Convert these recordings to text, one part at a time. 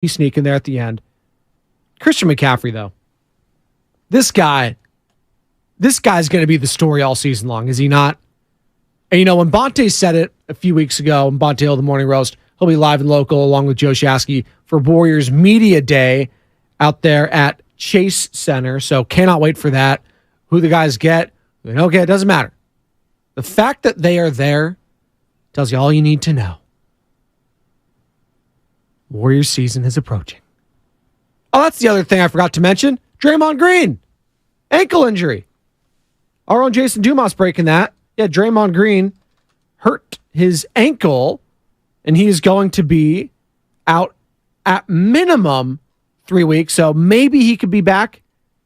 He's sneaking there at the end. Christian McCaffrey, though. This guy's going to be the story all season long, is he not? And when Bonte said it a few weeks ago, Bonte Hill, the Morning Roast, he'll be live and local along with Joe Shasky for Warriors Media Day out there at Chase Center. So cannot wait for that. Who the guys get, who they don't get, it doesn't matter. The fact that they are there tells you all you need to know. Warriors season is approaching. Oh, that's the other thing I forgot to mention. Draymond Green. Ankle injury. Our own Jason Dumas breaking that. Yeah, Draymond Green hurt his ankle, and he is going to be out at minimum 3 weeks. So maybe he could be back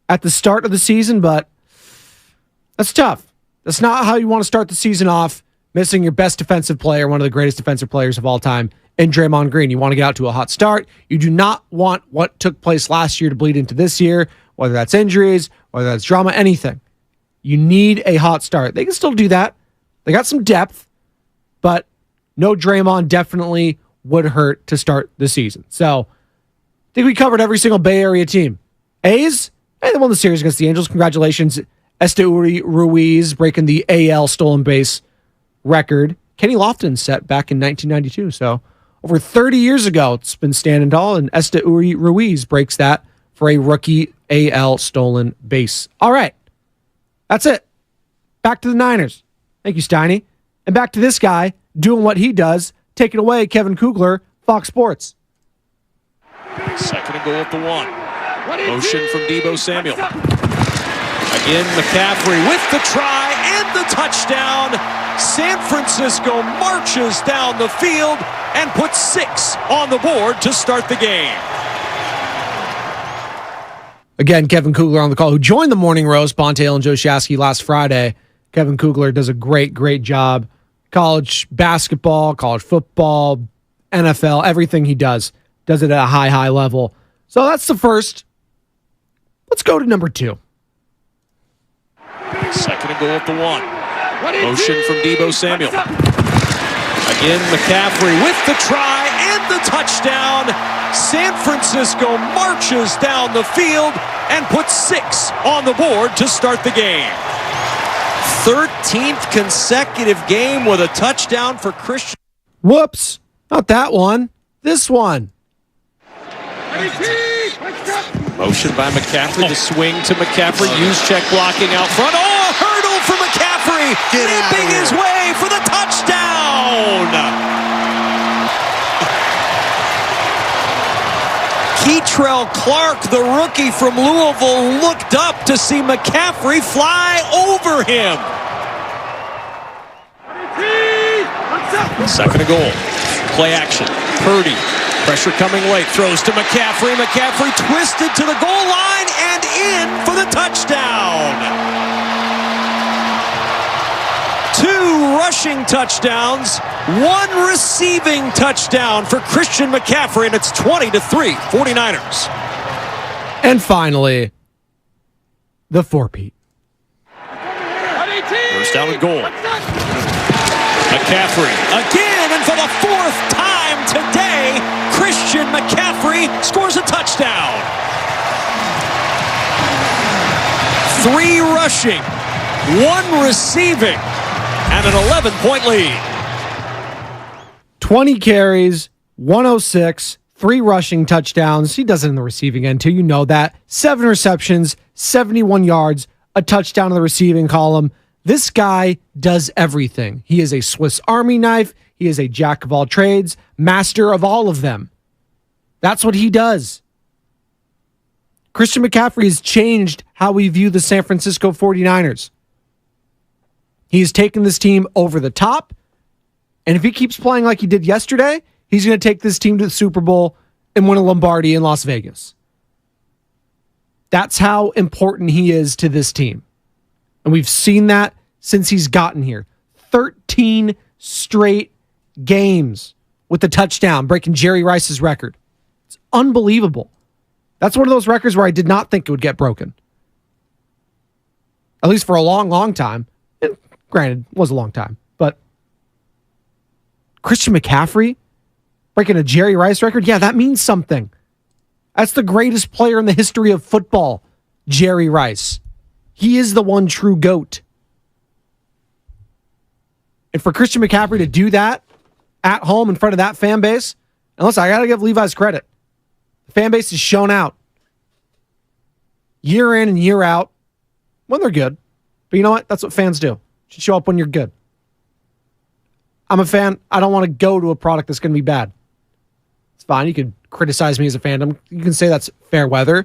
at the start of the season, but that's tough. That's not how you want to start the season off, missing your best defensive player, one of the greatest defensive players of all time, in Draymond Green. You want to get out to a hot start. You do not want what took place last year to bleed into this year, whether that's injuries, whether that's drama, anything. You need a hot start. They can still do that. They got some depth, but no Draymond definitely would hurt to start the season. So I think we covered every single Bay Area team. A's, they won the series against the Angels. Congratulations. Esteuri Ruiz breaking the AL stolen base record. Kenny Lofton set back in 1992. So over 30 years ago, it's been standing tall, and Esteuri Ruiz breaks that for a rookie AL stolen base. All right. That's it. Back to the Niners. Thank you, Steiny. And back to this guy doing what he does. Take it away, Kevin Kugler, Fox Sports. Second and goal at the 1. Motion from Deebo Samuel. Again, McCaffrey with the try and the touchdown. San Francisco marches down the field and puts 6 on the board to start the game. Again, Kevin Kugler on the call, who joined the Morning Roast, Bonte Hill and Joe Shasky last Friday. Kevin Kugler does a great job. College basketball, college football, NFL, everything he does it at a high level. So that's the first. Let's go to number 2. Second and goal at the 1. Motion from Deebo Samuel. Again, McCaffrey with the try and the touchdown. San Francisco marches down the field and puts 6 on the board to start the game. 13th consecutive game with a touchdown for Christian. Whoops, not that one. This one. Motion by McCaffrey. The swing to McCaffrey. Use check blocking out front. Oh, a hurdle for McCaffrey. Leaping his way for the touchdown. Keitrell Clark, the rookie from Louisville, looked up to see McCaffrey fly over him. Second and goal. Play action. Purdy. Pressure coming late. Throws to McCaffrey. McCaffrey twisted to the goal line and in for the touchdown. 2 rushing touchdowns, 1 receiving touchdown for Christian McCaffrey, and it's 20-3, 49ers. And finally, the 4-peat. First down and goal. McCaffrey again, and for the 4th time today, Christian McCaffrey scores a touchdown. 3 rushing, 1 receiving, and an 11-point lead. 20 carries, 106, 3 rushing touchdowns. He does it in the receiving end, too. You know that. 7 receptions, 71 yards, a touchdown in the receiving column. This guy does everything. He is a Swiss Army knife. He is a jack of all trades, master of all of them. That's what he does. Christian McCaffrey has changed how we view the San Francisco 49ers. He's taken this team over the top, and if he keeps playing like he did yesterday, he's going to take this team to the Super Bowl and win a Lombardi in Las Vegas. That's how important he is to this team. And we've seen that since he's gotten here. 13 straight games with the touchdown, breaking Jerry Rice's record. It's unbelievable. That's one of those records where I did not think it would get broken. At least for a long time. And granted, it was a long time. But Christian McCaffrey breaking a Jerry Rice record, yeah, that means something. That's the greatest player in the history of football, Jerry Rice. He is the one true GOAT. And for Christian McCaffrey to do that at home in front of that fan base, and listen, I got to give Levi's credit. The fan base has shown out year in and year out when they're good. But you know what? That's what fans do. You should show up when you're good. I'm a fan. I don't want to go to a product that's going to be bad. It's fine. You can criticize me as a fandom. You can say that's fair weather. I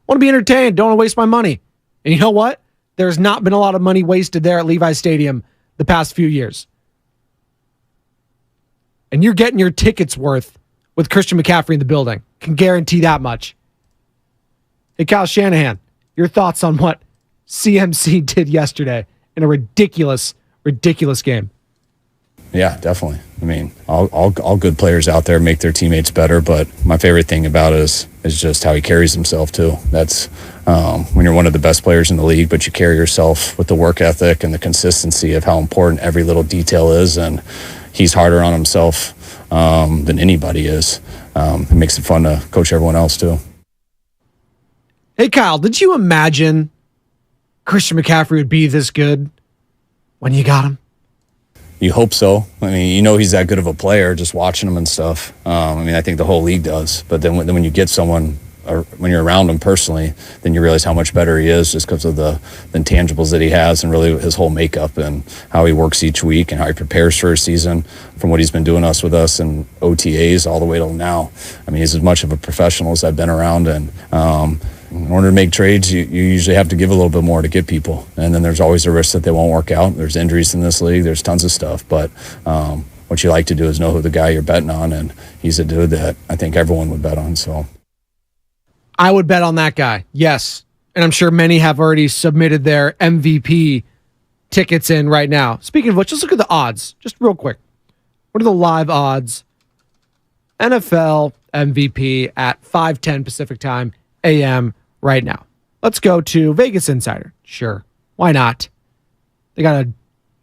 want to be entertained. Don't want to waste my money. And you know what? There's not been a lot of money wasted there at Levi's Stadium the past few years. And you're getting your tickets worth with Christian McCaffrey in the building. Can guarantee that much. Hey, Kyle Shanahan, your thoughts on what CMC did yesterday in a ridiculous, ridiculous game? Yeah, definitely. I mean, all good players out there make their teammates better, but my favorite thing about it is just how he carries himself too. That's when you're one of the best players in the league, but you carry yourself with the work ethic and the consistency of how important every little detail is, and he's harder on himself than anybody is. It makes it fun to coach everyone else too. Hey, Kyle, did you imagine Christian McCaffrey would be this good when you got him? You hope so. I mean, you know he's that good of a player just watching him and stuff. I mean, I think the whole league does. But then when you get someone, or when you're around him personally, then you realize how much better he is just because of the intangibles that he has and really his whole makeup and how he works each week and how he prepares for a season from what he's been doing with us in OTAs all the way till now. I mean, he's as much of a professional as I've been around, and in order to make trades, you usually have to give a little bit more to get people. And then there's always a risk that they won't work out. There's injuries in this league. There's tons of stuff. But what you like to do is know who the guy you're betting on. And he's a dude that I think everyone would bet on. So I would bet on that guy, yes. And I'm sure many have already submitted their MVP tickets in right now. Speaking of which, let's look at the odds, just real quick. What are the live odds? NFL MVP at 5:10 Pacific Time, a.m. right now. Let's go to Vegas Insider. Sure. Why not? They got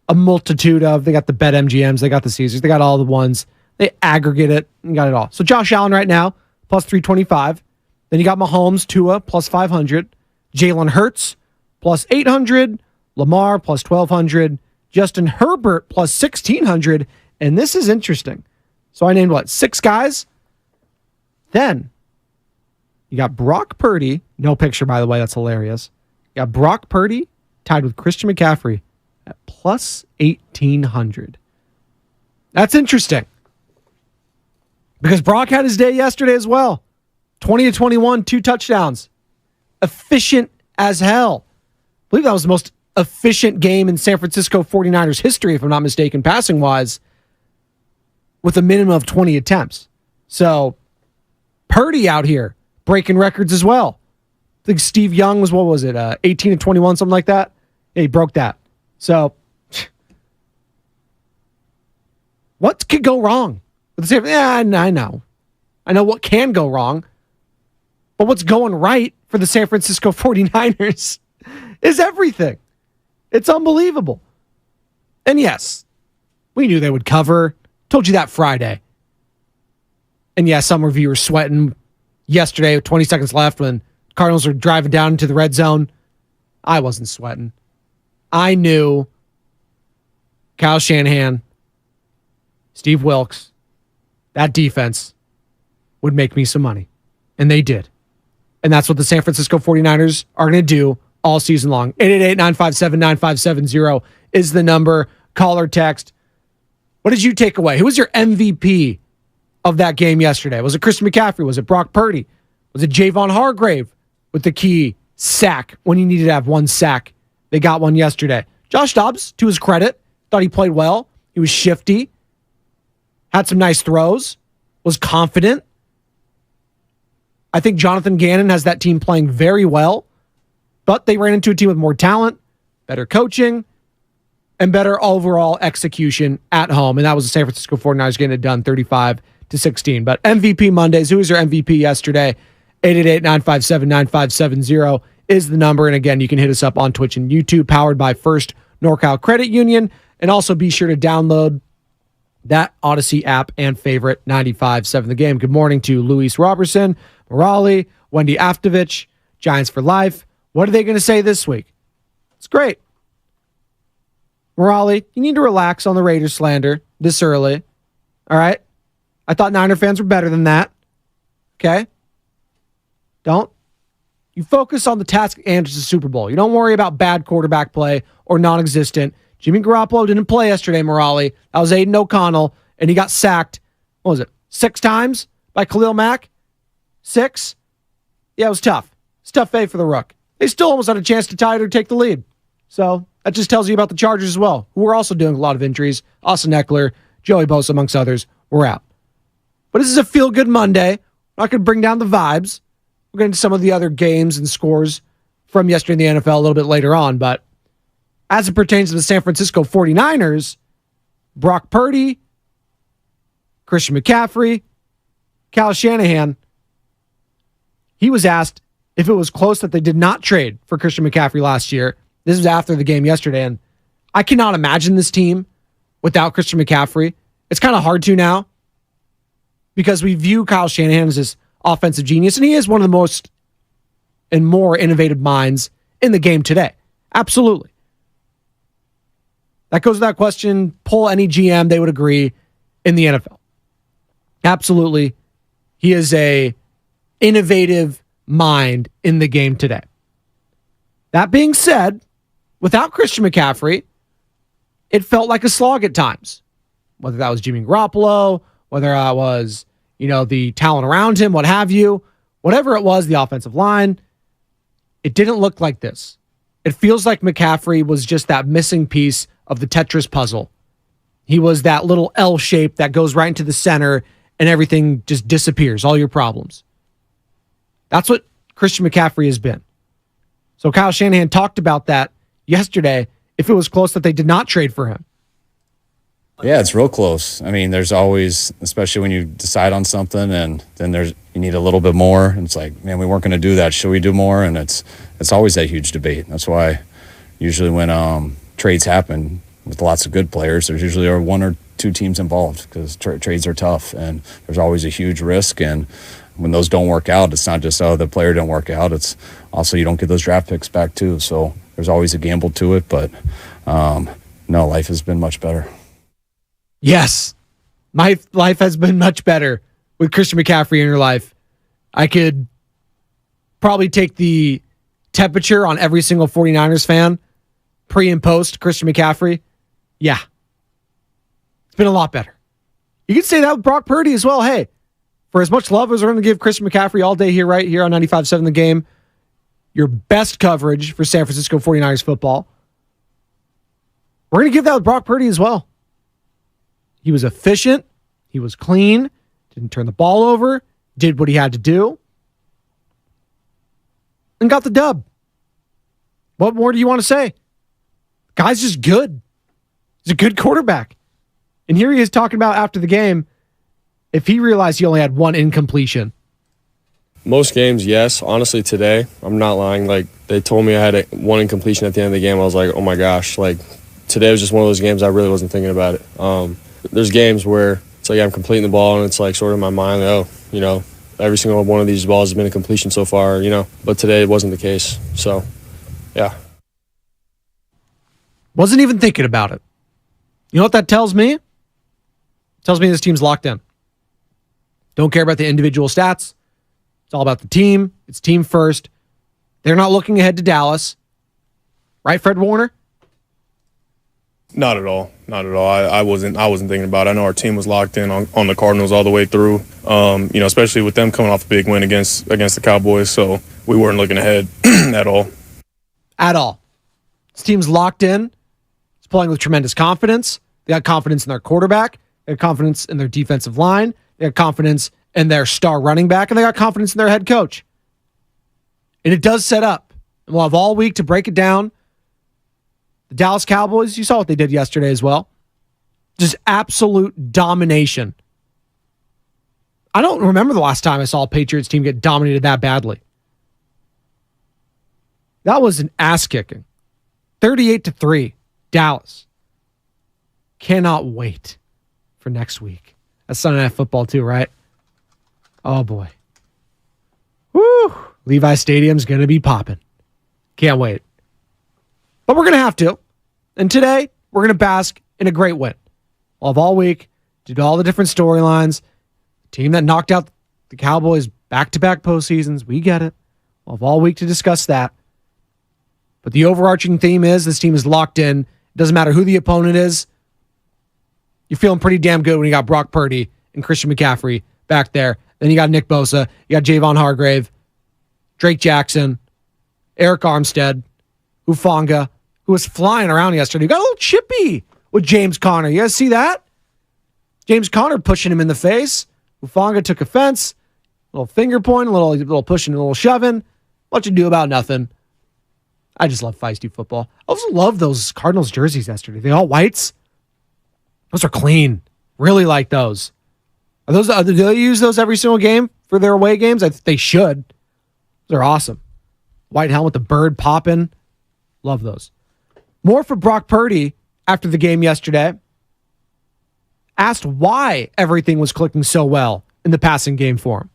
a multitude of, they got the BetMGMs, they got the Caesars, they got all the ones. They aggregate it and got it all. So Josh Allen right now, plus 325. Then you got Mahomes, Tua, plus 500. Jalen Hurts, plus 800. Lamar, plus 1,200. Justin Herbert, plus 1,600. And this is interesting. So I named, 6 guys? Then you got Brock Purdy. No picture, by the way. That's hilarious. You got Brock Purdy tied with Christian McCaffrey at plus 1,800. That's interesting. Because Brock had his day yesterday as well. 20-21, 2 touchdowns. Efficient as hell. I believe that was the most efficient game in San Francisco 49ers history, if I'm not mistaken, passing-wise, with a minimum of 20 attempts. So, Purdy out here breaking records as well. I think Steve Young was, 18-21, something like that? Yeah, he broke that. So, what could go wrong? Yeah, I know. I know what can go wrong. But what's going right for the San Francisco 49ers is everything. It's unbelievable. And yes, we knew they would cover. Told you that Friday. And yeah, some reviewers sweating yesterday with 20 seconds left when Cardinals are driving down into the red zone. I wasn't sweating. I knew Kyle Shanahan, Steve Wilkes, that defense would make me some money. And they did. And that's what the San Francisco 49ers are going to do all season long. 888-957-9570 is the number. Call or text. What did you take away? Who was your MVP of that game yesterday? Was it Christian McCaffrey? Was it Brock Purdy? Was it Javon Hargrave with the key sack when you needed to have one sack? They got one yesterday. Josh Dobbs, to his credit, thought he played well. He was shifty. Had some nice throws. Was confident. I think Jonathan Gannon has that team playing very well, but they ran into a team with more talent, better coaching, and better overall execution at home. And that was the San Francisco 49ers getting it done 35-16. But MVP Mondays, who was your MVP yesterday? 888-957-9570 is the number. And again, you can hit us up on Twitch and YouTube, powered by First NorCal Credit Union. And also be sure to download that Odyssey app and favorite 95.7 The Game. Good morning to Luis Robertson. Morale, Wendy Aftovich, Giants for life. What are they going to say this week? It's great. Morale, you need to relax on the Raiders slander this early. All right? I thought Niner fans were better than that. Okay? Don't. You focus on the task at hand, which is the Super Bowl. You don't worry about bad quarterback play or non-existent. Jimmy Garoppolo didn't play yesterday, Morale. That was Aiden O'Connell, and he got sacked, 6 times by Khalil Mack? 6? Yeah, it was tough. It's tough day for the Rook. They still almost had a chance to tie it or take the lead. So that just tells you about the Chargers as well, who are also doing a lot of injuries. Austin Eckler, Joey Bosa, amongst others, were out. But this is a feel-good Monday. I'm not going to bring down the vibes. We'll get into some of the other games and scores from yesterday in the NFL a little bit later on. But as it pertains to the San Francisco 49ers, Brock Purdy, Christian McCaffrey, Kyle Shanahan, he was asked if it was close that they did not trade for Christian McCaffrey last year. This was after the game yesterday, and I cannot imagine this team without Christian McCaffrey. It's kind of hard to now because we view Kyle Shanahan as this offensive genius, and he is one of the most and more innovative minds in the game today. Absolutely. That goes without question. Pull any GM, they would agree, in the NFL. Absolutely. He is a innovative mind in the game today. That being said, without Christian McCaffrey, it felt like a slog at times. Whether that was Jimmy Garoppolo, whether that was, the talent around him, what have you, whatever it was, the offensive line, it didn't look like this. It feels like McCaffrey was just that missing piece of the Tetris puzzle. He was that little L shape that goes right into the center and everything just disappears, all your problems. That's what Christian McCaffrey has been. So Kyle Shanahan talked about that yesterday, if it was close that they did not trade for him. Yeah, it's real close. I mean, there's always, especially when you decide on something and then you need a little bit more. And it's like, man, we weren't going to do that. Should we do more? And it's always that huge debate. That's why usually when trades happen with lots of good players, there's usually one or two teams involved because trades are tough and there's always a huge risk. And when those don't work out, it's not just, the player didn't work out. It's also you don't get those draft picks back too. So there's always a gamble to it. But no, life has been much better. Yes, my life has been much better with Christian McCaffrey in your life. I could probably take the temperature on every single 49ers fan, pre and post Christian McCaffrey. Yeah, it's been a lot better. You can say that with Brock Purdy as well. Hey, for as much love as we're going to give Christian McCaffrey all day here, right here on 95.7 The Game, your best coverage for San Francisco 49ers football, we're going to give that with Brock Purdy as well. He was efficient. He was clean. Didn't turn the ball over. Did what he had to do. And got the dub. What more do you want to say? Guy's just good. He's a good quarterback. And here he is talking about after the game, if he realized he only had one incompletion. Most games, yes. Honestly, today, I'm not lying. Like, they told me I had one incompletion at the end of the game. I was like, oh my gosh. Like, today was just one of those games I really wasn't thinking about it. There's games where it's like I'm completing the ball and it's like sort of in my mind, every single one of these balls has been a completion so far, but today it wasn't the case. So, yeah. Wasn't even thinking about it. You know what that tells me? It tells me this team's locked in. Don't care about the individual stats. It's all about the team. It's team first. They're not looking ahead to Dallas. Right, Fred Warner? Not at all. Not at all. I wasn't thinking about it. I know our team was locked in on the Cardinals all the way through. Especially with them coming off a big win against the Cowboys. So we weren't looking ahead at all. At all. This team's locked in. It's playing with tremendous confidence. They got confidence in their quarterback. They got confidence in their defensive line. They got confidence in their star running back. And they got confidence in their head coach. And it does set up. And we'll have all week to break it down. The Dallas Cowboys, you saw what they did yesterday as well. Just absolute domination. I don't remember the last time I saw a Patriots team get dominated that badly. That was an ass kicking. 38-3, Dallas. Cannot wait for next week. That's Sunday Night Football too, right? Oh boy. Levi Stadium's going to be popping. Can't wait. But we're going to have to. And today, we're going to bask in a great win. We'll have all week to do all the different storylines. Team that knocked out the Cowboys back-to-back postseasons. We get it. We'll have all week to discuss that. But the overarching theme is this team is locked in. It doesn't matter who the opponent is. You're feeling pretty damn good when you got Brock Purdy and Christian McCaffrey back there. Then you got Nick Bosa. You got Javon Hargrave, Drake Jackson, Eric Armstead, Hufanga, who was flying around yesterday. You got a little chippy with James Conner. You guys see that? James Conner pushing him in the face. Hufanga took offense. A little finger point, a little pushing, a little shoving. What you do about nothing. I just love feisty football. I also love those Cardinals jerseys yesterday. They all whites. Those are clean. Really like those. Do they use those every single game for their away games? They should. They're awesome. White helmet, the bird popping. Love those. More for Brock Purdy after the game yesterday. Asked why everything was clicking so well in the passing game for him.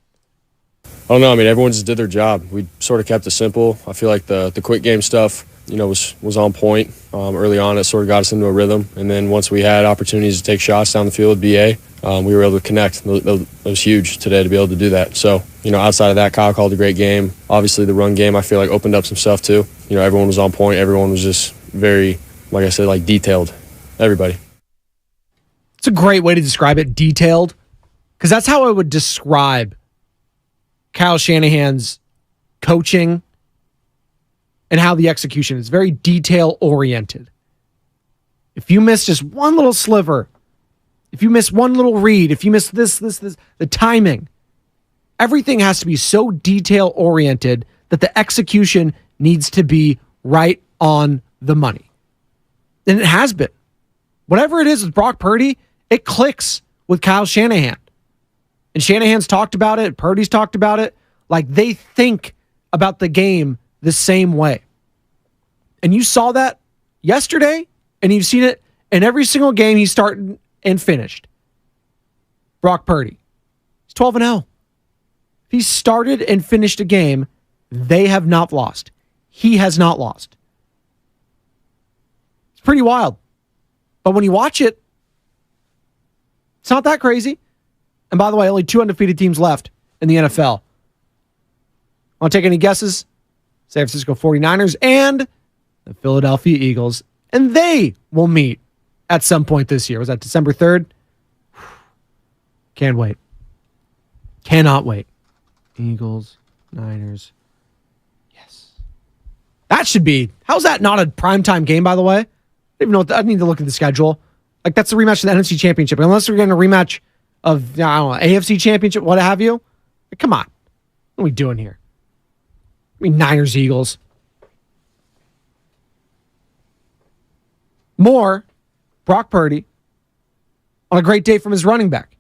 I don't know. I mean, everyone just did their job. We sort of kept it simple. I feel like the quick game stuff, was on point early on. It sort of got us into a rhythm. And then once we had opportunities to take shots down the field with BA, we were able to connect. It was huge today to be able to do that. So, outside of that, Kyle called a great game. Obviously, the run game, I feel like, opened up some stuff too. Everyone was on point. Everyone was just very, like I said, detailed. Everybody. It's a great way to describe it, detailed, because that's how I would describe Kyle Shanahan's coaching and how the execution is very detail-oriented. If you miss just one little sliver, if you miss one little read, if you miss this, the timing, everything has to be so detail-oriented that the execution needs to be right on the money. And it has been. Whatever it is with Brock Purdy, it clicks with Kyle Shanahan. And Shanahan's talked about it. Purdy's talked about it. Like, they think about the game the same way. And you saw that yesterday, and you've seen it in every single game he's started and finished. Brock Purdy. He's 12-0. If he started and finished a game, they have not lost. He has not lost. It's pretty wild. But when you watch it, it's not that crazy. And by the way, only 2 undefeated teams left in the NFL. Want to take any guesses? San Francisco 49ers and the Philadelphia Eagles. And they will meet at some point this year. Was that December 3rd? Can't wait. Cannot wait. Eagles, Niners. Yes. That should be. How's that not a primetime game, by the way? I don't even know. I need to look at the schedule. Like, that's the rematch of the NFC Championship. Unless we're getting a rematch of, I don't know, AFC Championship, what have you. Like, come on. What are we doing here? I mean, Niners, Eagles. More, Brock Purdy on a great day from his running back.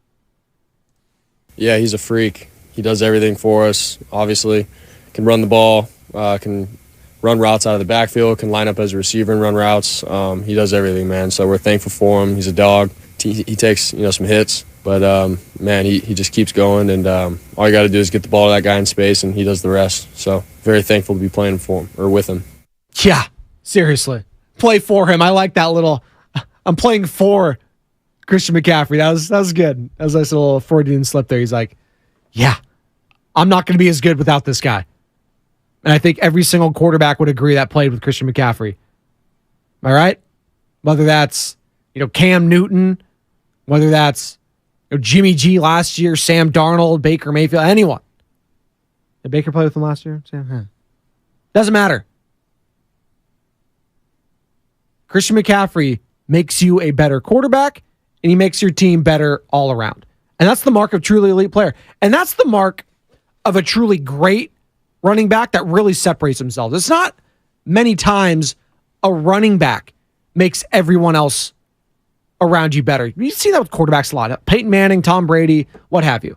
Yeah, he's a freak. He does everything for us, obviously. Can run the ball, can run routes out of the backfield, can line up as a receiver and run routes. He does everything, man. So we're thankful for him. He's a dog. He takes, some hits. But, man, he just keeps going. And all you got to do is get the ball to that guy in space, and he does the rest. So very thankful to be playing for him or with him. Yeah, seriously. Play for him. I like that little, I'm playing for Christian McCaffrey. That was good. That was a nice little Freudian slip there. He's like, yeah, I'm not going to be as good without this guy. And I think every single quarterback would agree that played with Christian McCaffrey. Am I right? Whether that's, Cam Newton, whether that's Jimmy G last year, Sam Darnold, Baker Mayfield, anyone. Did Baker play with him last year? Doesn't matter. Christian McCaffrey makes you a better quarterback, and he makes your team better all around. And that's the mark of a truly elite player. And that's the mark of a truly great running back that really separates themselves. It's not many times a running back makes everyone else around you better. You see that with quarterbacks a lot. Peyton Manning, Tom Brady, what have you.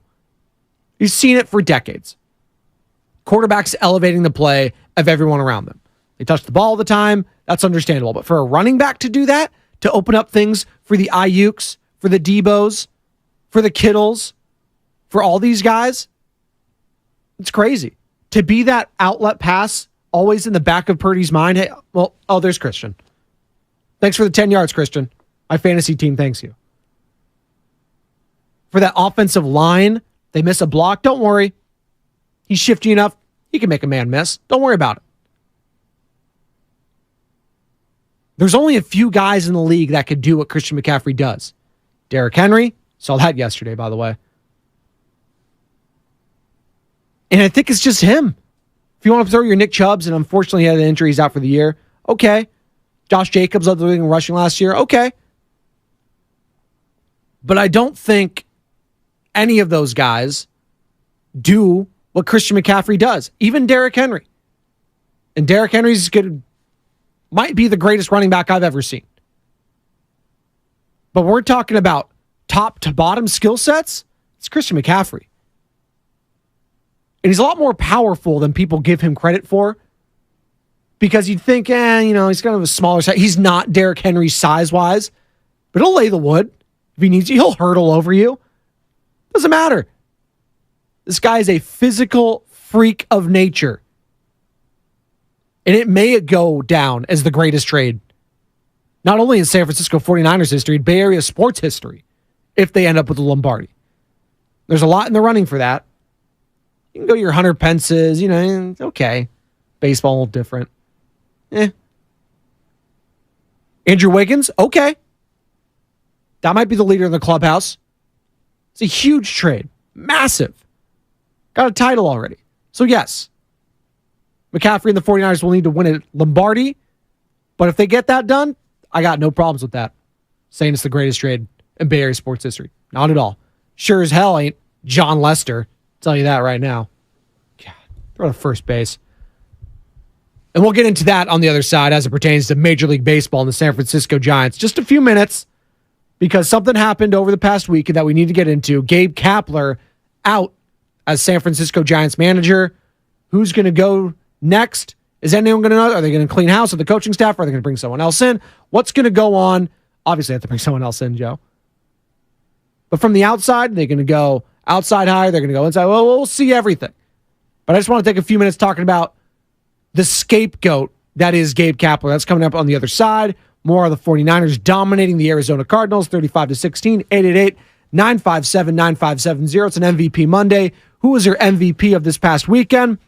You've seen it for decades. Quarterbacks elevating the play of everyone around them. They touch the ball all the time. That's understandable. But for a running back to do that, to open up things for the Ayuks, for the Debos, for the Kittles, for all these guys, it's crazy. to be that outlet pass always in the back of Purdy's mind. Hey, there's Christian. Thanks for the 10 yards, Christian. My fantasy team thanks you. For that offensive line, they miss a block. Don't worry. He's shifty enough. He can make a man miss. Don't worry about it. There's only a few guys in the league that could do what Christian McCaffrey does. Derrick Henry, saw that yesterday, by the way. And I think it's just him. If you want to throw your Nick Chubbs, and unfortunately he had an injury, he's out for the year, okay. Josh Jacobs led the league in rushing last year, okay. But I don't think any of those guys do what Christian McCaffrey does. Even Derrick Henry. And Derrick Henry's might be the greatest running back I've ever seen. But we're talking about top to bottom skill sets. It's Christian McCaffrey. And he's a lot more powerful than people give him credit for. Because you'd think, he's kind of a smaller size. He's not Derrick Henry size-wise. But he'll lay the wood. If he needs to, he'll hurdle over you. Doesn't matter. This guy is a physical freak of nature. And it may go down as the greatest trade. Not only in San Francisco 49ers history, Bay Area sports history, if they end up with the Lombardi. There's a lot in the running for that. You can go to your Hunter Pences, okay. Baseball, a little different. Andrew Wiggins, okay. That might be the leader in the clubhouse. It's a huge trade. Massive. Got a title already. So yes, McCaffrey and the 49ers will need to win at Lombardi. But if they get that done, I got no problems with that. Saying it's the greatest trade in Bay Area sports history. Not at all. Sure as hell ain't John Lester. I'll tell you that right now. God, throw to first base. And we'll get into that on the other side as it pertains to Major League Baseball and the San Francisco Giants. Just a few minutes, because something happened over the past week that we need to get into. Gabe Kapler out as San Francisco Giants manager. Who's going to go next? Is anyone going to know? Are they going to clean house with the coaching staff? Or are they going to bring someone else in? What's going to go on? Obviously, they have to bring someone else in, Joe. But from the outside, they're going to go outside hire. They're going to go inside. Well, we'll see everything. But I just want to take a few minutes talking about the scapegoat that is Gabe Kapler. That's coming up on the other side. More of the 49ers dominating the Arizona Cardinals, 35-16, 888-957-9570. It's an MVP Monday. Who was your MVP of this past weekend?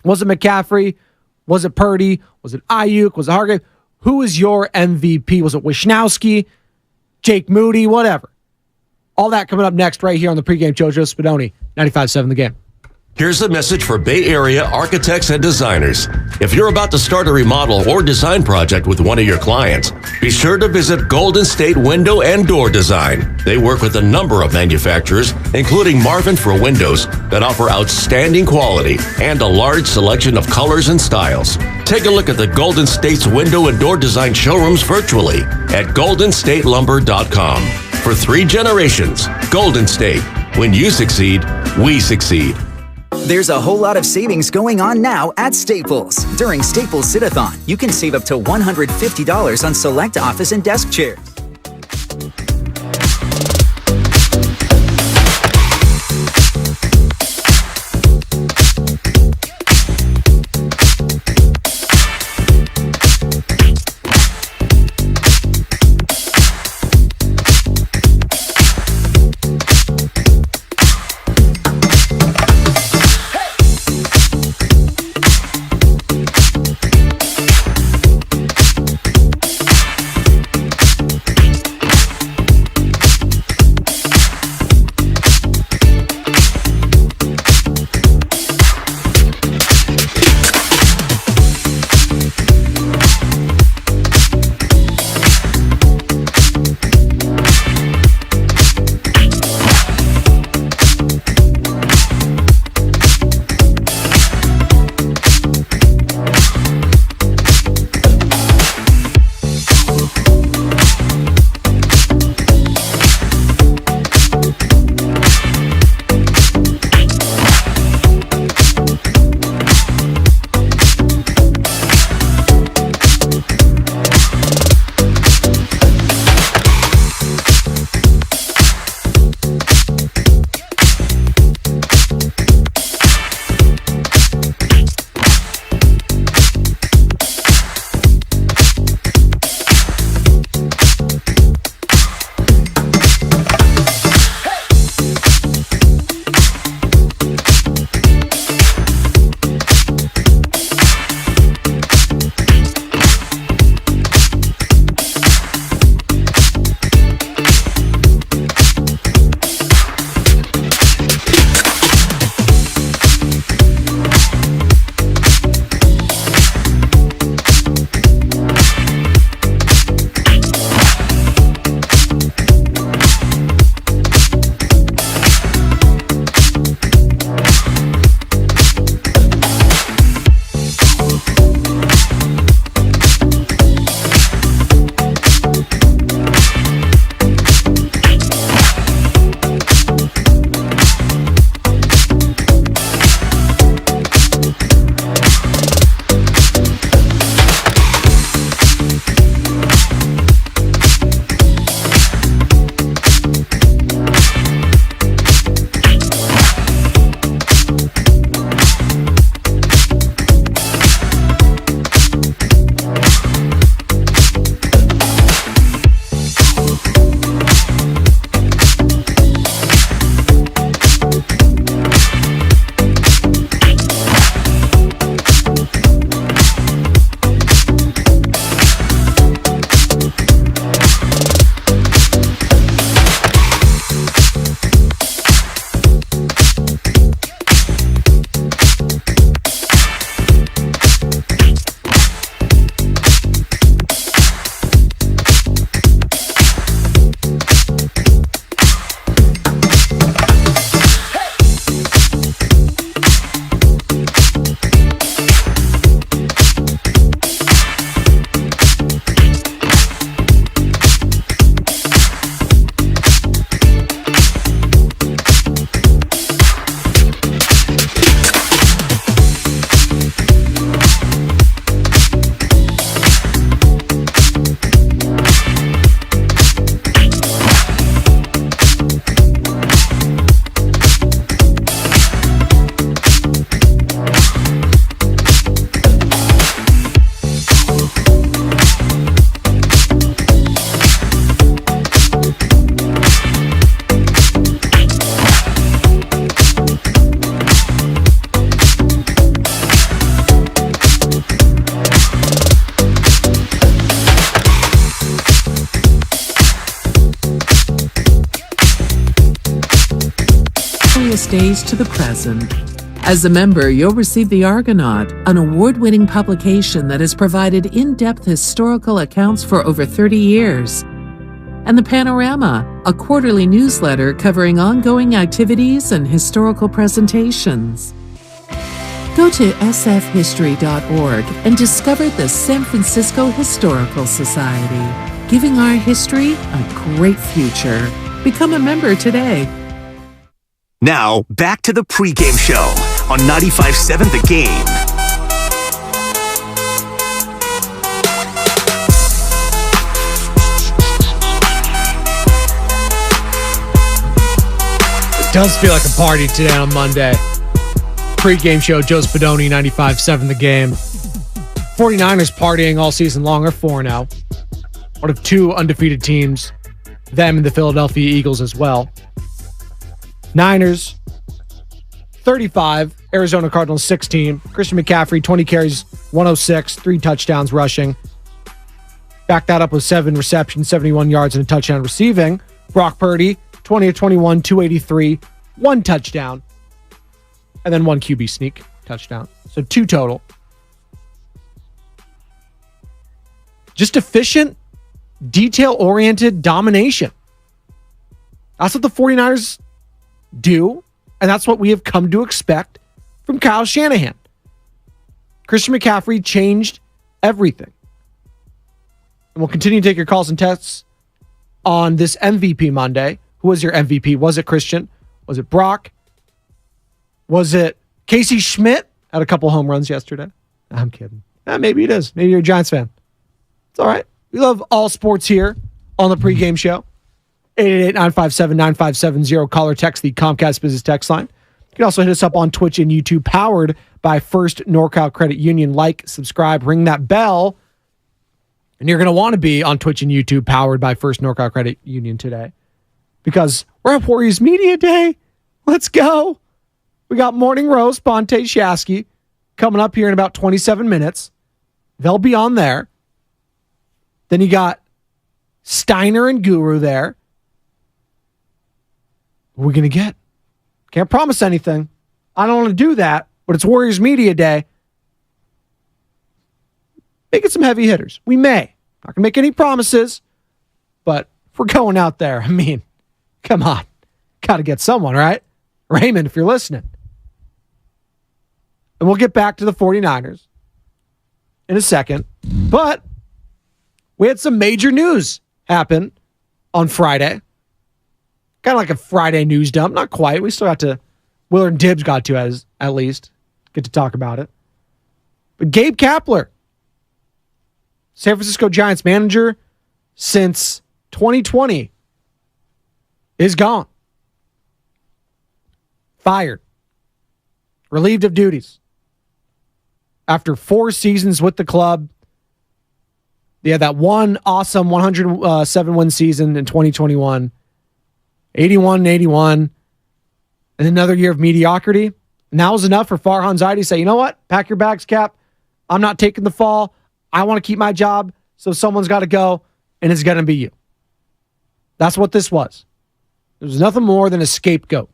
Was it McCaffrey? Was it Purdy? Was it Ayuk? Was it Hargrave? Who is your MVP? Was it Wishnowsky? Jake Moody? Whatever. All that coming up next right here on the pregame show. Joe Spadoni, 95.7 The Game. Here's a message for Bay Area architects and designers. If you're about to start a remodel or design project with one of your clients, be sure to visit Golden State Window and Door Design. They work with a number of manufacturers, including Marvin for windows, that offer outstanding quality and a large selection of colors and styles. Take a look at the Golden State's window and door design showrooms virtually at goldenstatelumber.com. For 3 generations, Golden State. When you succeed, we succeed. There's a whole lot of savings going on now at Staples. During Staples Sit-a-thon, you can save up to $150 on select office and desk chairs. past days to the present. As a member, you'll receive the Argonaut, an award-winning publication that has provided in-depth historical accounts for over 30 years. And the Panorama, a quarterly newsletter covering ongoing activities and historical presentations. Go to sfhistory.org and discover the San Francisco Historical Society, giving our history a great future. Become a member today. Now, back to the pregame show on 95.7 The Game. It does feel like a party today on Monday. Pregame show, Joe Spadoni, 95.7 The Game. 49ers partying all season long are 4-0. One of two undefeated teams, them and the Philadelphia Eagles as well. Niners, 35. Arizona Cardinals, 16. Christian McCaffrey, 20 carries, 106, 3 touchdowns rushing. Back that up with 7 receptions, 71 yards, and a touchdown receiving. Brock Purdy, 20 of 21, 283, 1 touchdown. And then 1 QB sneak touchdown. So 2 total. Just efficient, detail-oriented domination. That's what the 49ers do, and that's what we have come to expect from Kyle Shanahan. Christian McCaffrey changed everything. And we'll continue to take your calls and texts on this MVP Monday. Who was your MVP? Was it Christian? Was it Brock? Was it Casey Schmidt? Had a couple home runs yesterday. I'm kidding. Maybe it is. Maybe you're a Giants fan. It's all right. We love all sports here on the pregame show. 888-957-9570. Call or text the Comcast Business Text line. You can also hit us up on Twitch and YouTube, powered by First NorCal Credit Union. Like, subscribe, ring that bell. And you're going to want to be on Twitch and YouTube, powered by First NorCal Credit Union today, because we're at Warriors Media Day. Let's go. We got Morning Roast, Bonte Shasky, coming up here in about 27 minutes. They'll be on there. Then you got Steiner and Guru there. What are we going to get? Can't promise anything. I don't want to do that, but it's Warriors Media Day. Making some heavy hitters. We may. Not going to make any promises, but if we're going out there, I mean, come on. Got to get someone, right? Raymond, if you're listening. And we'll get back to the 49ers in a second. But we had some major news happen on Friday. Kind of like a Friday news dump. Not quite. We still got to, Willard and Tibbs got to at least get to talk about it. But Gabe Kapler, San Francisco Giants manager since 2020, is gone. Fired. Relieved of duties. After 4 seasons with the club, they had that one awesome 107-win season in 2021. 81-81, and another year of mediocrity. And that was enough for Farhan Zaidi to say, you know what? Pack your bags, Cap. I'm not taking the fall. I want to keep my job, so someone's got to go, and it's going to be you. That's what this was. It was nothing more than a scapegoat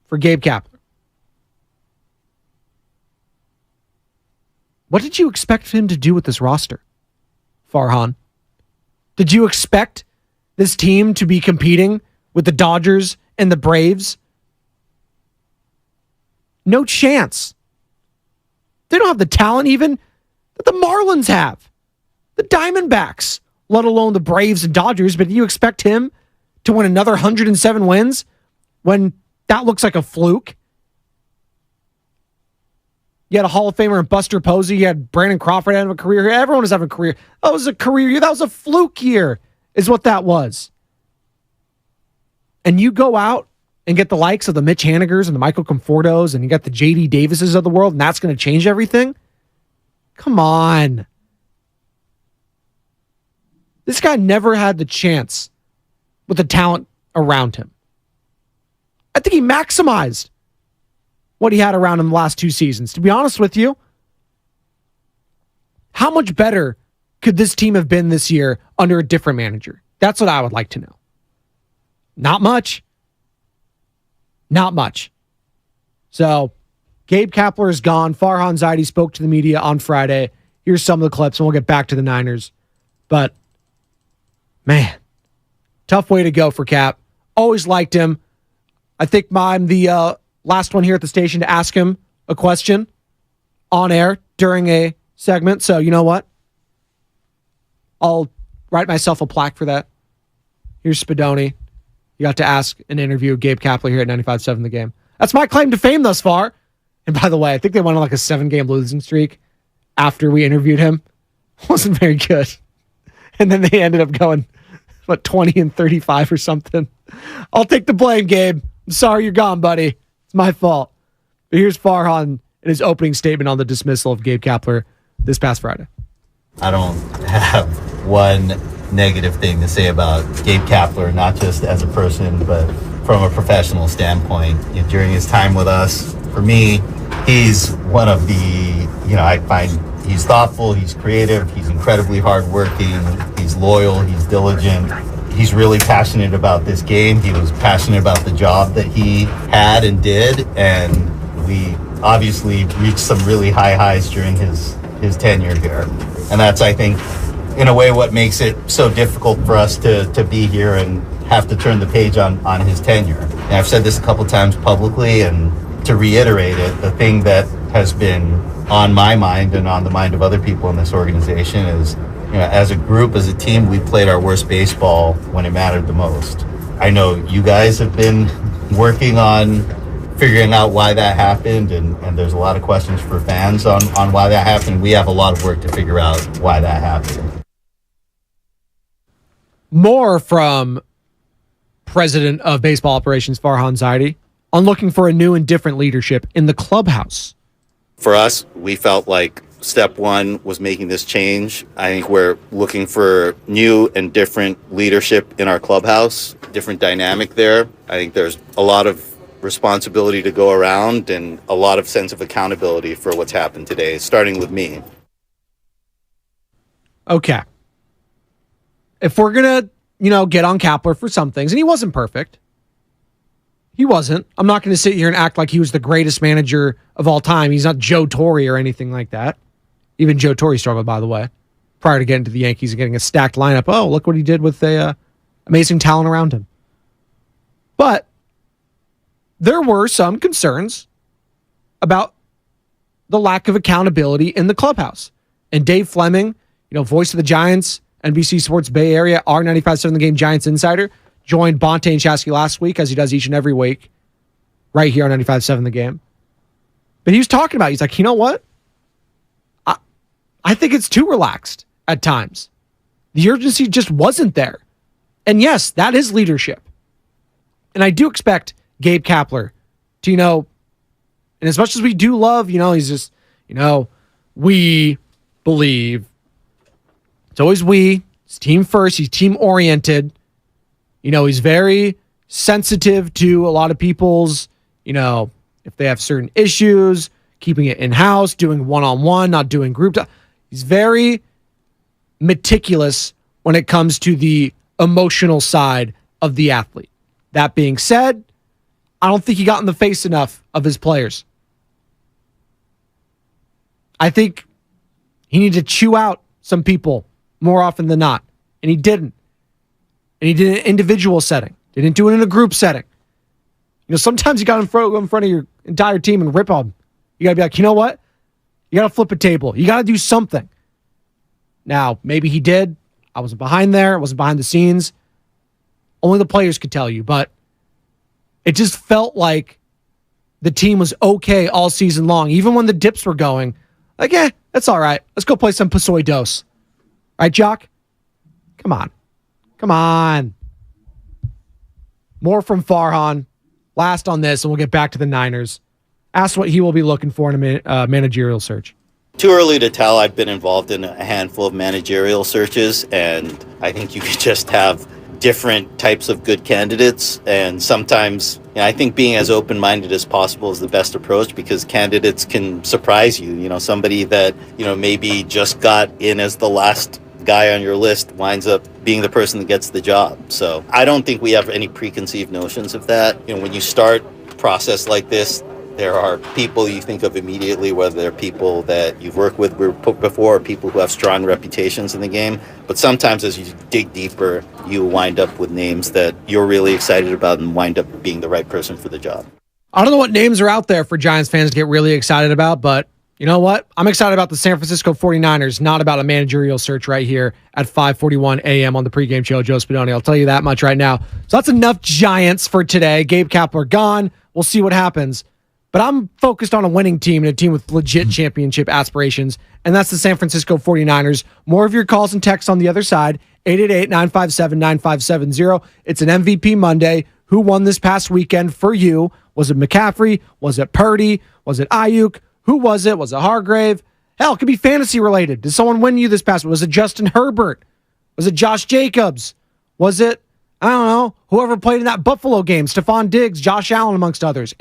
for Gabe Kapler. What did you expect him to do with this roster, Farhan? Did you expect this team to be competing with the Dodgers and the Braves? No chance. They don't have the talent even that the Marlins have. The Diamondbacks, let alone the Braves and Dodgers. But do you expect him to win another 107 wins when that looks like a fluke? You had a Hall of Famer in Buster Posey. You had Brandon Crawford having a career here. Everyone was having a career. That was a career year. That was a fluke year, is what that was. And you go out and get the likes of the Mitch Hanigers and the Michael Confortos, and you got the J.D. Davises of the world, and that's going to change everything? Come on. This guy never had the chance with the talent around him. I think he maximized what he had around him the last 2 seasons. To be honest with you, how much better could this team have been this year under a different manager? That's what I would like to know. Not much. Not much. So, Gabe Kapler is gone. Farhan Zaidi spoke to the media on Friday. Here's some of the clips, and we'll get back to the Niners. But, man, tough way to go for Cap. Always liked him. I think I'm the last one here at the station to ask him a question on air during a segment. So, you know what? I'll write myself a plaque for that. Here's Spadoni. You got to ask an interview of Gabe Kapler here at 95.7 The Game. That's my claim to fame thus far. And by the way, I think they went on like a 7-game losing streak after we interviewed him. Wasn't very good. And then they ended up going, 20-35 or something. I'll take the blame, Gabe. I'm sorry you're gone, buddy. It's my fault. But here's Farhan in his opening statement on the dismissal of Gabe Kapler this past Friday. I don't have one negative thing to say about Gabe Kapler, not just as a person, but from a professional standpoint. During his time with us, for me, he's one of the, I find he's thoughtful, he's creative, he's incredibly hardworking, he's loyal, he's diligent. He's really passionate about this game. He was passionate about the job that he had and did, and we obviously reached some really high highs during his tenure here. And that's, I think, in a way what makes it so difficult for us to be here and have to turn the page on his tenure. And I've said this a couple times publicly, and to reiterate it, the thing that has been on my mind and on the mind of other people in this organization is, as a group, as a team, we played our worst baseball when it mattered the most. I know you guys have been working on figuring out why that happened, and there's a lot of questions for fans on why that happened. We have a lot of work to figure out why that happened. More from President of Baseball Operations Farhan Zaidi on looking for a new and different leadership in the clubhouse. For us, we felt like step one was making this change. I think we're looking for new and different leadership in our clubhouse, different dynamic there. I think there's a lot of responsibility to go around and a lot of sense of accountability for what's happened today, starting with me. Okay. If we're going to, get on Kapler for some things, and he wasn't perfect. He wasn't. I'm not going to sit here and act like he was the greatest manager of all time. He's not Joe Torre or anything like that. Even Joe Torre struggled, by the way, prior to getting to the Yankees and getting a stacked lineup. Oh, look what he did with the amazing talent around him. But there were some concerns about the lack of accountability in the clubhouse. And Dave Fleming, voice of the Giants, NBC Sports Bay Area, our 95.7 The Game Giants insider, joined Bonte and Chasky last week, as he does each and every week, right here on 95.7 The Game. But he was talking about, he's like, you know what? I think it's too relaxed at times. The urgency just wasn't there. And yes, that is leadership. And I do expect Gabe Kapler to, and as much as we do love, he's just, we believe. It's always we. It's team first. He's team oriented. He's very sensitive to a lot of people's, if they have certain issues, keeping it in-house, doing one-on-one, not doing group. He's very meticulous when it comes to the emotional side of the athlete. That being said, I don't think he got in the face enough of his players. I think he needed to chew out some people more often than not, and he didn't. And he did it in an individual setting. Didn't do it in a group setting. Sometimes you got to go in front of your entire team and rip on them. You got to be like, you know what? You got to flip a table. You got to do something. Now, maybe he did. I wasn't behind there. I wasn't behind the scenes. Only the players could tell you. But it just felt like the team was okay all season long. Even when the dips were going, like, that's all right. Let's go play some Pasoy Dos. Right, Jock? Come on. Come on. More from Farhan. Last on this, and we'll get back to the Niners. Asked what he will be looking for in a managerial search. Too early to tell. I've been involved in a handful of managerial searches, and I think you could just have different types of good candidates. And sometimes, I think being as open-minded as possible is the best approach, because candidates can surprise you. Somebody that, maybe just got in as the last guy on your list winds up being the person that gets the job. So I don't think we have any preconceived notions of that. When you start process like this, there are people you think of immediately, whether they're people that you've worked with before or people who have strong reputations in the game. But sometimes as you dig deeper, you wind up with names that you're really excited about and wind up being the right person for the job. I don't know what names are out there for Giants fans to get really excited about, but you know what? I'm excited about the San Francisco 49ers, not about a managerial search right here at 5:41 a.m. on the pregame show. Joe Spadoni, I'll tell you that much right now. So that's enough Giants for today. Gabe Kapler gone. We'll see what happens. But I'm focused on a winning team and a team with legit championship aspirations, and that's the San Francisco 49ers. More of your calls and texts on the other side, 888-957-9570. It's an MVP Monday. Who won this past weekend for you? Was it McCaffrey? Was it Purdy? Was it Ayuk? Who was it? Was it Hargrave? Hell, it could be fantasy related. Did someone win you this past week? Was it Justin Herbert? Was it Josh Jacobs? Was it, I don't know, whoever played in that Buffalo game? Stephon Diggs, Josh Allen, amongst others.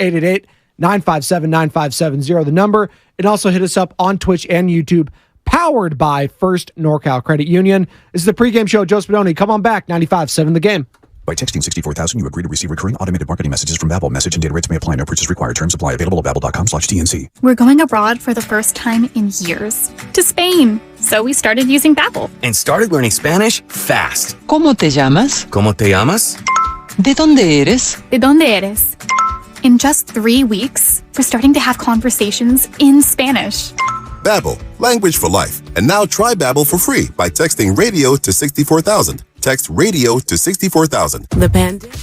888-957-9570, the number. And also hit us up on Twitch and YouTube, powered by First NorCal Credit Union. This is the pregame show. Joe Spadoni, come on back, 95.7 The Game. By texting 64,000, you agree to receive recurring automated marketing messages from Babbel. Message and data rates may apply. No purchase required. Terms apply. Available at babbel.com/TNC. We're going abroad for the first time in years. To Spain. So we started using Babbel. And started learning Spanish fast. ¿Cómo te llamas? ¿Cómo te llamas? ¿De dónde eres? ¿De dónde eres? In just 3 weeks, we're starting to have conversations in Spanish. Babbel, language for life. And now try Babbel for free by texting radio to 64,000. Text radio to 64,000. The Bandit.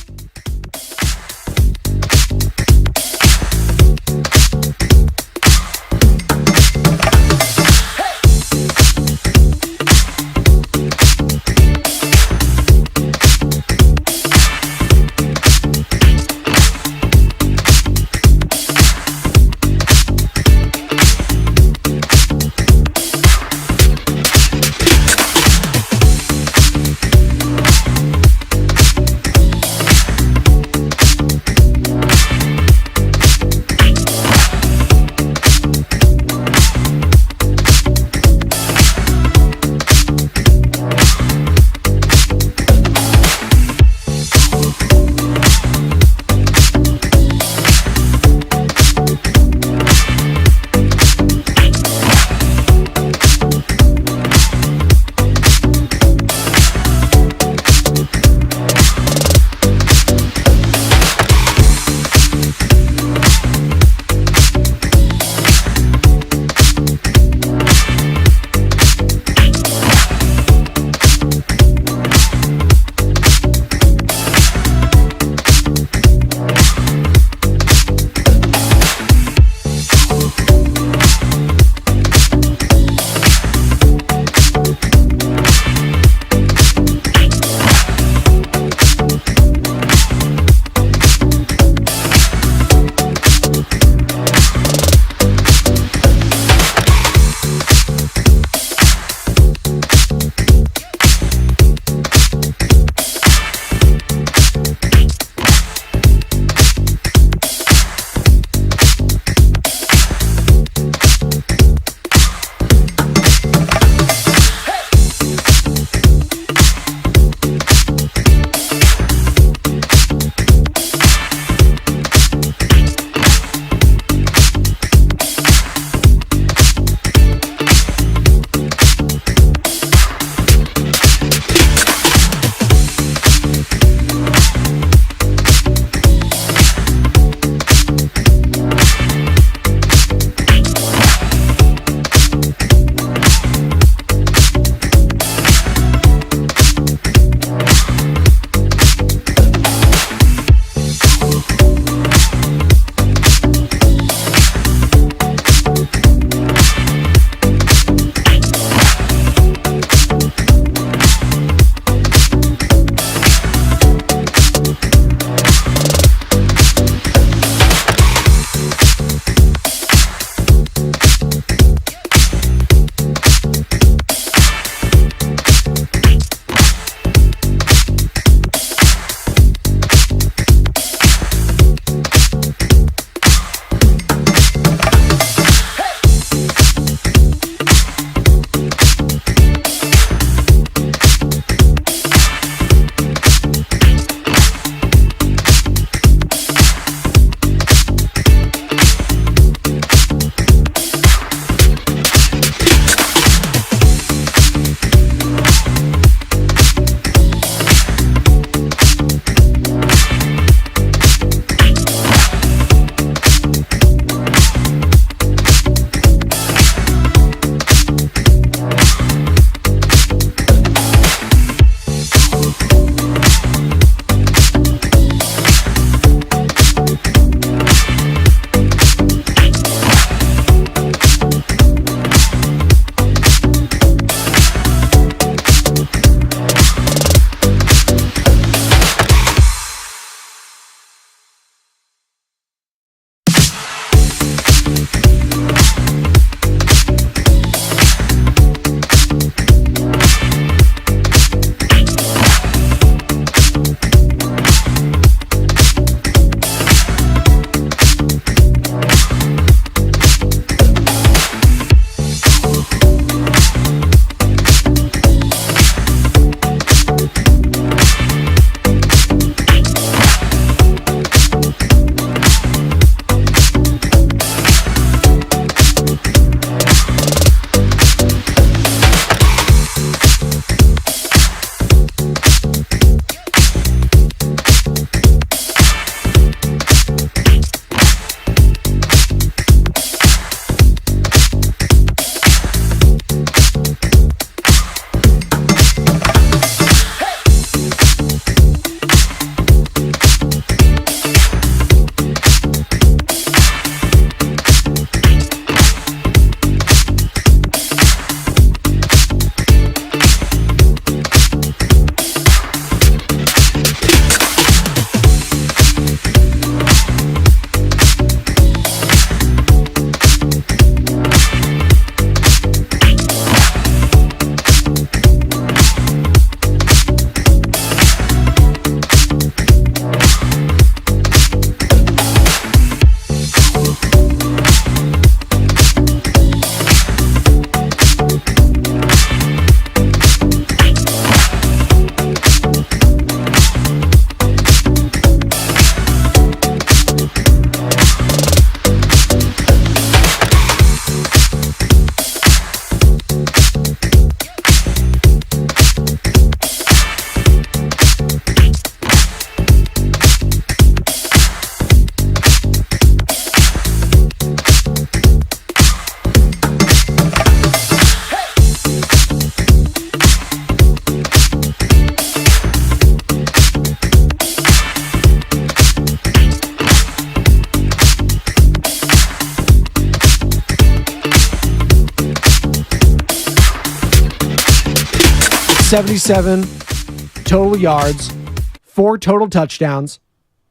177 total yards, 4 total touchdowns.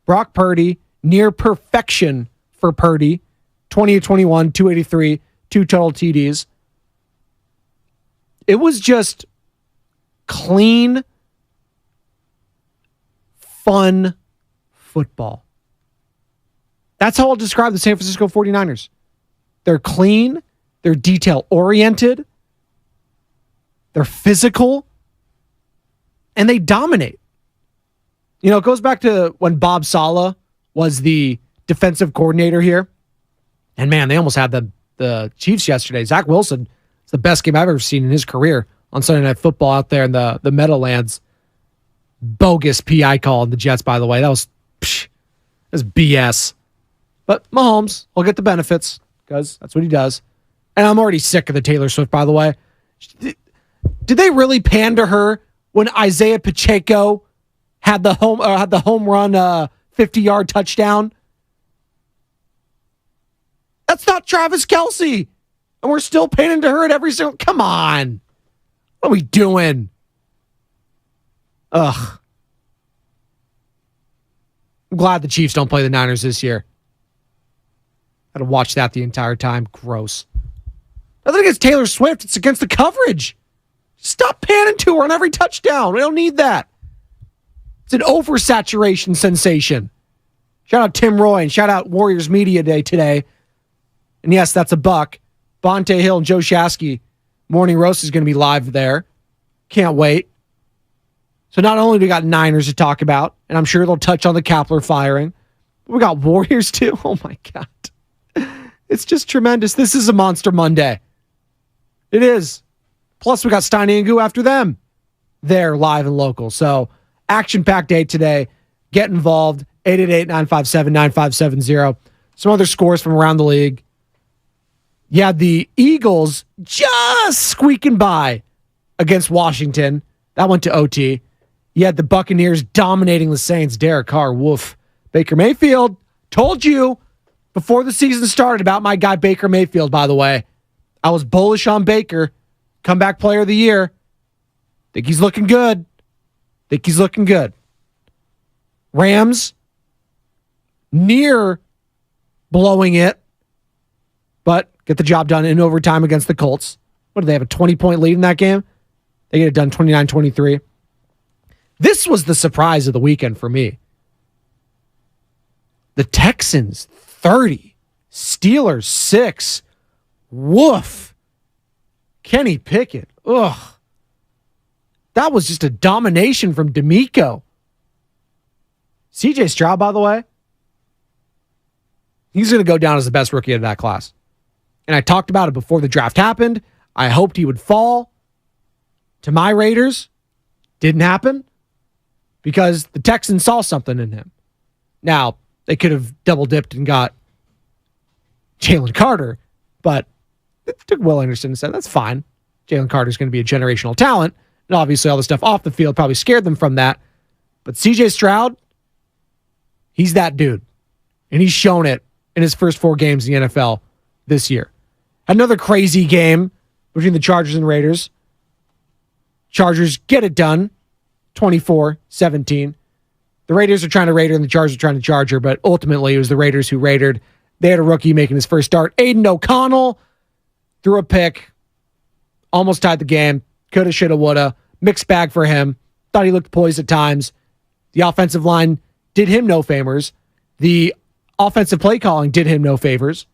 Brock Purdy, near perfection for Purdy. 20-21, 283, 2 total TDs. It was just clean, fun football. That's how I'll describe the San Francisco 49ers. They're clean, they're detail-oriented, they're physical, and they dominate. You know, it goes back to when Bob Saleh was the defensive coordinator here. And man, they almost had the Chiefs yesterday. Zach Wilson, it's the best game I've ever seen in his career on Sunday Night Football out there in the Meadowlands. Bogus PI call on the Jets, by the way. That was BS. But Mahomes will get the benefits because that's what he does. And I'm already sick of the Taylor Swift, by the way. Did they really pander her when Isaiah Pacheco had the home run 50-yard touchdown? That's not Travis Kelce. And we're still pandering to her at every single... Come on. What are we doing? Ugh. I'm glad the Chiefs don't play the Niners this year. I had to watch that the entire time. Gross. Nothing against Taylor Swift. It's against the coverage. Stop panning to her on every touchdown. We don't need that. It's an oversaturation sensation. Shout out Tim Roy and shout out Warriors Media Day today. And yes, that's a buck. Bonte Hill and Joe Shasky. Morning Roast is going to be live there. Can't wait. So not only do we got Niners to talk about, and I'm sure they'll touch on the Kapler firing, but we got Warriors too. Oh my God. It's just tremendous. This is a Monster Monday. It is. Plus we got Steiny and Goo after them. They're live and local. So action-packed day today. Get involved. 888-957-9570. Some other scores from around the league. Yeah, the Eagles just squeaking by against Washington. That went to OT. You had the Buccaneers dominating the Saints. Derek Carr, woof. Baker Mayfield, told you before the season started about my guy Baker Mayfield, by the way. I was bullish on Baker. Comeback player of the year. Think he's looking good. Rams, near blowing it, but get the job done in overtime against the Colts. What do they have, a 20-point lead in that game? They get it done 29-23. This was the surprise of the weekend for me. The Texans, 30. Steelers, 6. Woof. Kenny Pickett. Ugh. That was just a domination from D'Amico. CJ Stroud, by the way, he's going to go down as the best rookie of that class. And I talked about it before the draft happened. I hoped he would fall to my Raiders. Didn't happen because the Texans saw something in him. Now, they could have double dipped and got Jalen Carter, but it took Will Anderson and said, that's fine. Jalen Carter's going to be a generational talent. And obviously all the stuff off the field probably scared them from that. But CJ Stroud, he's that dude. And he's shown it in his first 4 games in the NFL this year. Another crazy game between the Chargers and Raiders. Chargers get it done, 24-17. The Raiders are trying to Raider and the Chargers are trying to Charger, but ultimately it was the Raiders who Raidered. They had a rookie making his first start. Aiden O'Connell threw a pick, almost tied the game. Coulda, shoulda, woulda. Mixed bag for him. Thought he looked poised at times. The offensive line did him no favors. The offensive play calling did him no favors.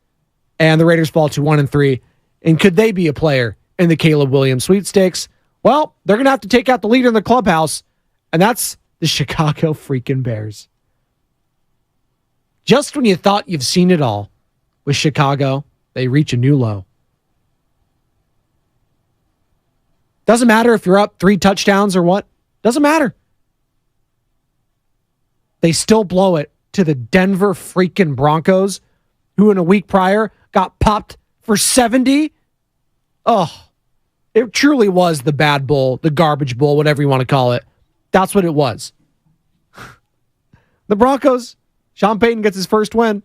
And the Raiders fall to 1-3. And could they be a player in the Caleb Williams sweepstakes? Well, they're going to have to take out the leader in the clubhouse, and that's the Chicago freaking Bears. Just when you thought you've seen it all with Chicago, they reach a new low. Doesn't matter if you're up 3 touchdowns or what. Doesn't matter. They still blow it to the Denver freaking Broncos, who in a week prior got popped for 70. Oh, it truly was the bad bowl, the garbage bowl, whatever you want to call it. That's what it was. The Broncos, Sean Payton gets his first win.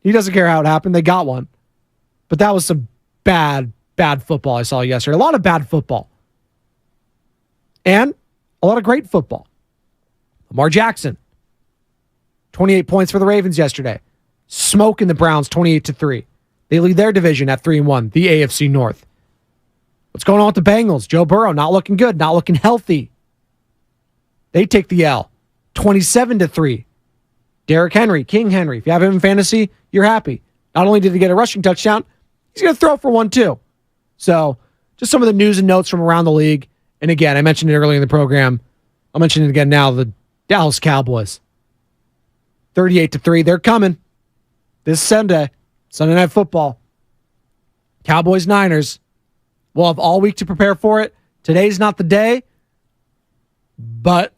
He doesn't care how it happened. They got one. But that was some bad football I saw yesterday. A lot of bad football. And a lot of great football. Lamar Jackson, 28 points for the Ravens yesterday. Smoking the Browns 28-3. They lead their division at 3-1, the AFC North. What's going on with the Bengals? Joe Burrow not looking good, not looking healthy. They take the L, 27-3. Derrick Henry, King Henry. If you have him in fantasy, you're happy. Not only did he get a rushing touchdown, he's going to throw for one too. So, just some of the news and notes from around the league. And again, I mentioned it earlier in the program. I'll mention it again now. The Dallas Cowboys, 38-3. They're coming this Sunday Night Football. Cowboys-Niners. We'll have all week to prepare for it. Today's not the day, but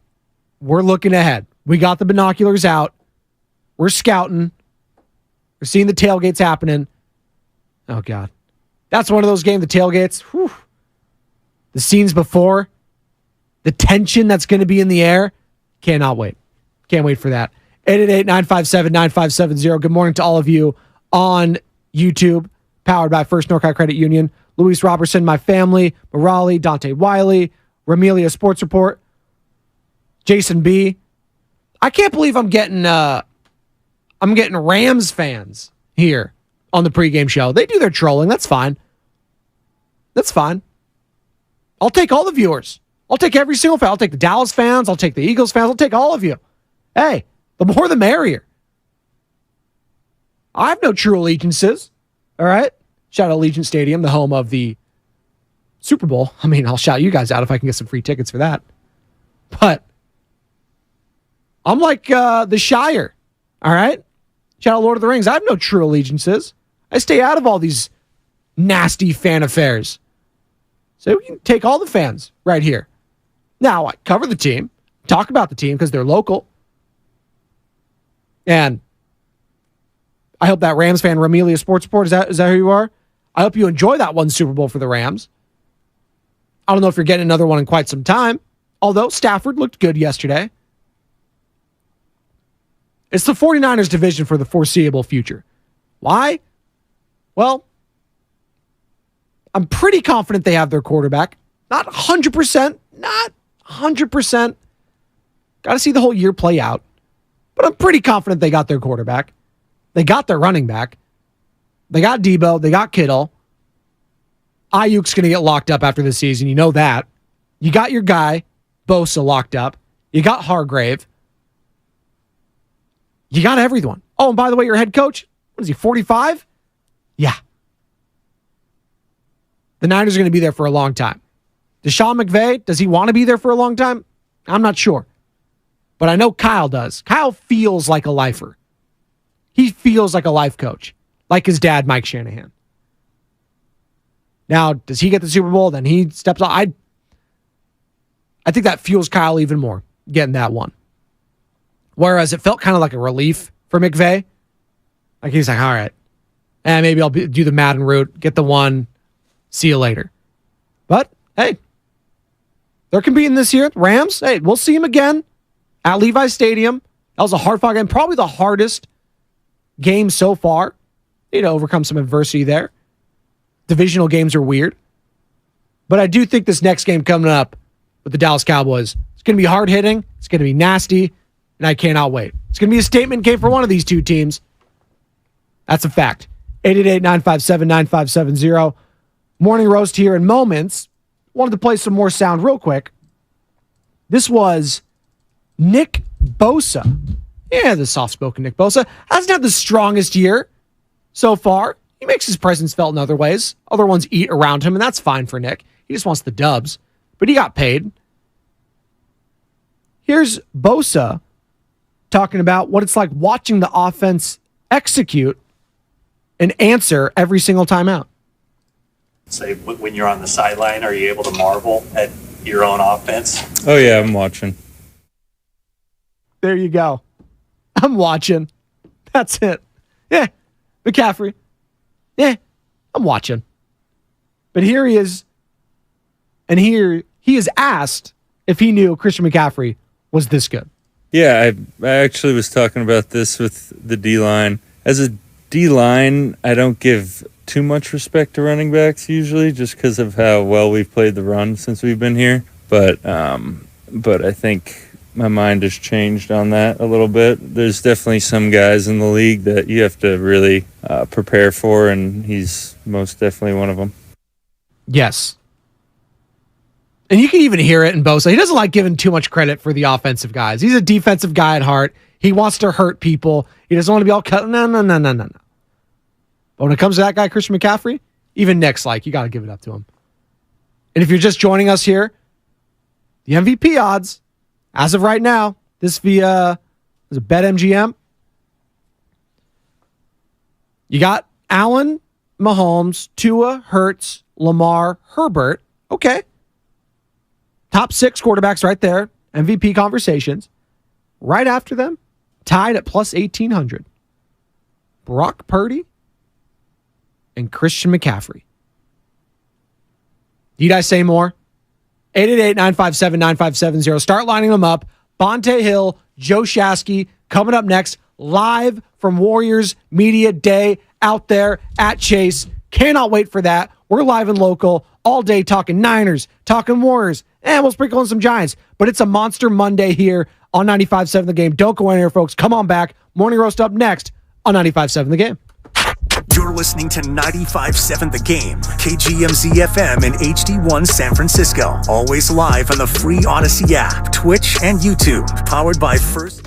we're looking ahead. We got the binoculars out. We're scouting. We're seeing the tailgates happening. Oh, God. That's one of those games, the tailgates. Whew. The scenes before. The tension that's going to be in the air. Cannot wait. Can't wait for that. 888-957-9570. Good morning to all of you on YouTube, powered by First Northside Credit Union. Luis Robertson, my family, Morali, Dante Wiley, Ramelia Sports Report, Jason B. I can't believe I'm getting Rams fans here on the pregame show. They do their trolling. That's fine. That's fine. I'll take all the viewers. I'll take every single fan. I'll take the Dallas fans. I'll take the Eagles fans. I'll take all of you. Hey, the more the merrier. I have no true allegiances. All right? Shout out Allegiant Stadium, the home of the Super Bowl. I mean, I'll shout you guys out if I can get some free tickets for that. But I'm like the Shire. All right? Shout out Lord of the Rings. I have no true allegiances. I stay out of all these nasty fan affairs. So we can take all the fans right here. Now, I cover the team, talk about the team because they're local. And I hope that Rams fan, Ramelia Sports Report, is that who you are? I hope you enjoy that one Super Bowl for the Rams. I don't know if you're getting another one in quite some time, although Stafford looked good yesterday. It's the 49ers division for the foreseeable future. Why? Well, I'm pretty confident they have their quarterback. Not 100%. Not 100%. Got to see the whole year play out. But I'm pretty confident they got their quarterback. They got their running back. They got Debo. They got Kittle. Ayuk's going to get locked up after the season. You know that. You got your guy, Bosa, locked up. You got Hargrave. You got everyone. Oh, and by the way, your head coach, what is he, 45? Yeah. The Niners are going to be there for a long time. Deshaun McVay, does he want to be there for a long time? I'm not sure. But I know Kyle does. Kyle feels like a lifer. He feels like a life coach, like his dad, Mike Shanahan. Now, does he get the Super Bowl? Then he steps on. I think that fuels Kyle even more, getting that one. Whereas it felt kind of like a relief for McVay. Like he's like, all right, and maybe I'll do the Madden route, get the one, see you later. But, hey, they're competing this year. Rams, hey, we'll see him again at Levi's Stadium. That was a hard-fought game, probably the hardest game so far. You know, overcome some adversity there. Divisional games are weird. But I do think this next game coming up with the Dallas Cowboys, it's going to be hard-hitting, it's going to be nasty, and I cannot wait. It's going to be a statement game for one of these two teams. That's a fact. 888-957-9570. Morning roast here in moments. Wanted to play some more sound real quick. This was Nick Bosa. Yeah, the soft-spoken Nick Bosa. Hasn't had the strongest year so far. He makes his presence felt in other ways. Other ones eat around him, and that's fine for Nick. He just wants the dubs. But he got paid. Here's Bosa talking about what it's like watching the offense execute and answer every single time out. Say, when you're on the sideline, are you able to marvel at your own offense? Oh, yeah, I'm watching. There you go. I'm watching. That's it. Yeah, McCaffrey. Yeah, I'm watching. But here he is, and here he is asked if he knew Christian McCaffrey was this good. Yeah, I actually was talking about this with the D-line. As a D-line, I don't give too much respect to running backs usually just because of how well we've played the run since we've been here. but I think my mind has changed on that a little bit. There's definitely some guys in the league that you have to really prepare for, and he's most definitely one of them. Yes. And you can even hear it in Bosa. He doesn't like giving too much credit for the offensive guys. He's a defensive guy at heart. He wants to hurt people. He doesn't want to be all cut. No. But when it comes to that guy, Christian McCaffrey, even Nick's like, you got to give it up to him. And if you're just joining us here, the MVP odds, as of right now, this via BetMGM, you got Allen, Mahomes, Tua, Hurts, Lamar, Herbert. Okay. Top 6 quarterbacks right there. MVP conversations. Right after them, tied at plus 1,800. Brock Purdy and Christian McCaffrey. Need I say more? 888-957-9570. Start lining them up. Bonte Hill, Joe Shasky coming up next, live from Warriors Media Day out there at Chase. Cannot wait for that. We're live and local all day talking Niners, talking Warriors, and we'll sprinkle in some Giants. But it's a Monster Monday here on 95.7 The Game. Don't go anywhere, folks. Come on back. Morning Roast up next on 95.7 The Game. You're listening to 95.7 The Game, KGMZ FM and HD1 San Francisco. Always live on the free Odyssey app, Twitch, and YouTube. Powered by First.